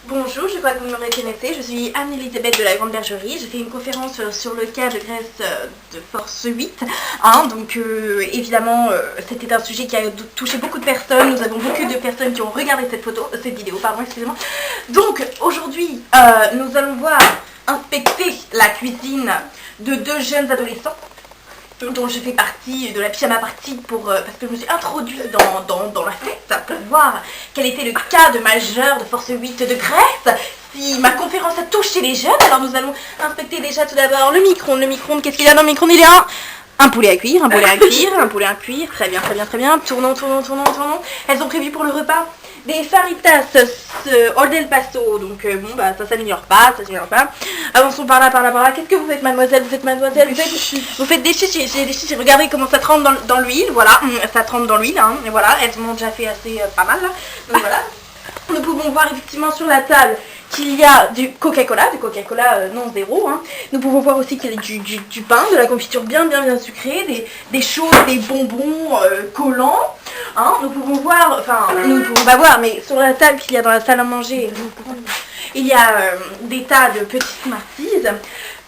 Bonjour, je crois que vous me reconnaissez, je suis Anne-Elisabeth de la Grande Bergerie. J'ai fait une conférence sur le cas de Grèce de force 8. Donc évidemment, c'était un sujet qui a touché beaucoup de personnes. Nous avons beaucoup de personnes qui ont regardé cette vidéo, excusez-moi. Donc aujourd'hui, nous allons voir inspecter la cuisine de deux jeunes adolescents dont je fais partie de la pyjama party parce que je me suis introduite dans la fête pour voir quel était le cas de majeur de force 8 de Grèce. Si ma conférence a touché les jeunes, alors nous allons inspecter déjà tout d'abord le micro-ondes. Le micro-ondes, qu'est-ce qu'il y a dans le micro-ondes? Il y a un poulet à cuire, un poulet à cuire, très bien, tournons. Elles ont prévu pour le repas des faritas hors del paso, donc ça s'améliore pas. Avançons par là. Qu'est-ce que vous faites, mademoiselle? Vous faites des chichis, regardez comment ça trempe dans l'huile, voilà, ça trempe dans l'huile, et voilà, elles m'ont déjà fait assez pas mal, là. Donc voilà. Nous pouvons voir effectivement sur la table qu'il y a du Coca-Cola non zéro. Nous pouvons voir aussi qu'il y a du pain, de la confiture bien sucrée, des choses, des bonbons collants. Nous pouvons voir, nous ne pouvons pas voir, mais sur la table qu'il y a dans la salle à manger, il y a des tas de petites Smarties.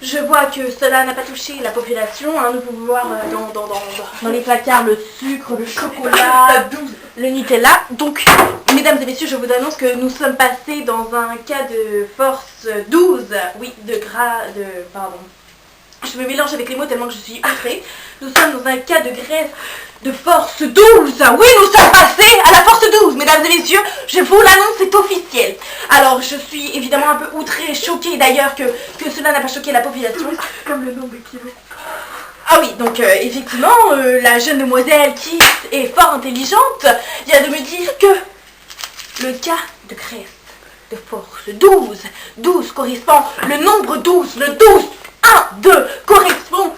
Je vois que cela n'a pas touché la population. Nous pouvons voir dans les placards le sucre, le chocolat, le Nutella. Donc, mesdames et messieurs, je vous annonce que nous sommes passés dans un cas de force 12. Oui, je me mélange avec les mots tellement que je suis outrée. Nous sommes dans un cas de Grèce de force 12. Oui, nous sommes passés à la force 12, mesdames et messieurs. Je vous l'annonce, c'est officiel. Alors, je suis évidemment un peu outrée, choquée d'ailleurs que cela n'a pas choqué la population. Comme le nombre de kilos. Ah oui, donc effectivement, la jeune demoiselle qui est fort intelligente vient de me dire que le cas de Grèce de force 12 correspond, le nombre 12, le 12, 1, 2, correspond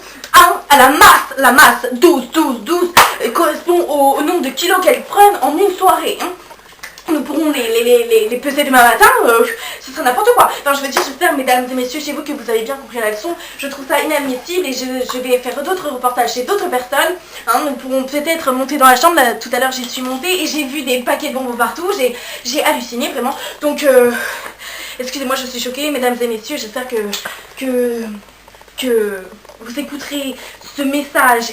à la masse 12 correspond au nombre de kilos qu'elles prennent en une soirée. Nous pourrons les peser demain matin, ce sera n'importe quoi. Enfin, je veux dire, j'espère, mesdames et messieurs, chez vous, que vous avez bien compris la leçon. Je trouve ça inadmissible et je vais faire d'autres reportages chez d'autres personnes. Nous pourrons peut-être monter dans la chambre. Là, tout à l'heure, j'y suis montée et j'ai vu des paquets de bonbons partout. J'ai halluciné, vraiment. Donc, excusez-moi, je suis choquée, mesdames et messieurs. J'espère que vous écouterez ce message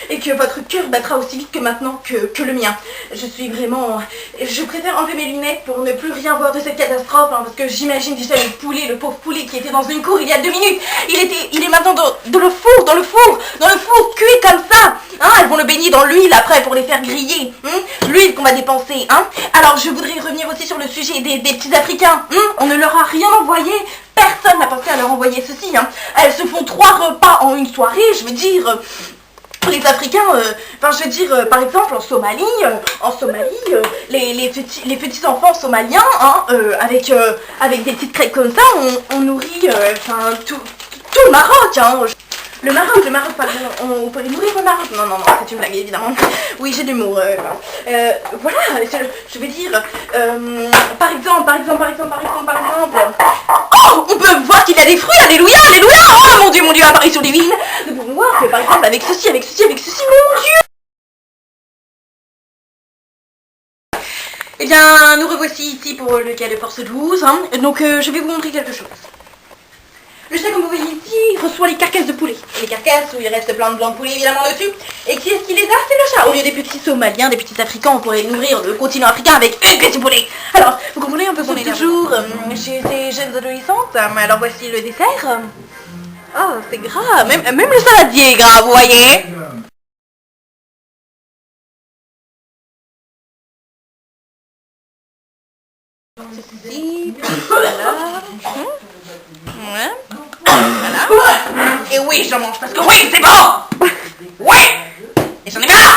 et que votre cœur battra aussi vite que maintenant que le mien. Je préfère enlever mes lunettes pour ne plus rien voir de cette catastrophe, parce que j'imagine déjà le pauvre poulet qui était dans une cour il y a 2 minutes. Il est maintenant dans le four, cuit comme ça. Elles vont le baigner dans l'huile après pour les faire griller. L'huile qu'on va dépenser. Alors je voudrais revenir aussi sur le sujet des petits Africains. On ne leur a rien envoyé. Personne n'a pensé à leur envoyer ceci. Elles se font 3 repas en une soirée, je veux dire. Les Africains, par exemple en Somalie, les petits enfants somaliens, avec des petites crêpes comme ça, on nourrit, tout le Maroc, Le Maroc, pardon, on peut les nourrir au Maroc. Non, c'est une blague, évidemment. Oui, j'ai de l'humour. Voilà, je veux dire, par exemple, on peut voir qu'il y a des fruits, alléluia, oh mon Dieu, apparition divine. Nous pouvons voir que, par exemple, avec ceci, mon Dieu. Eh bien, nous revoici ici pour le cas de force 12, donc je vais vous montrer quelque chose. Le chat, comme vous voyez ici, reçoit les carcasses de poulet. Et les carcasses où il reste plein de blancs de poulet évidemment dessus. Et qui est-ce qui les a? C'est le chat. Au lieu des petits Somaliens, des petits Africains, on pourrait nourrir le continent africain avec une pièce de poulet. Alors, vous comprenez un peu qu'on est toujours chez ces jeunes adolescentes. Alors voici le dessert. Oh, c'est gras. Même le saladier est gras, vous voyez. Ceci, voilà. Voilà. Et oui, j'en mange parce que oui, c'est bon. Oui. Et j'en ai marre.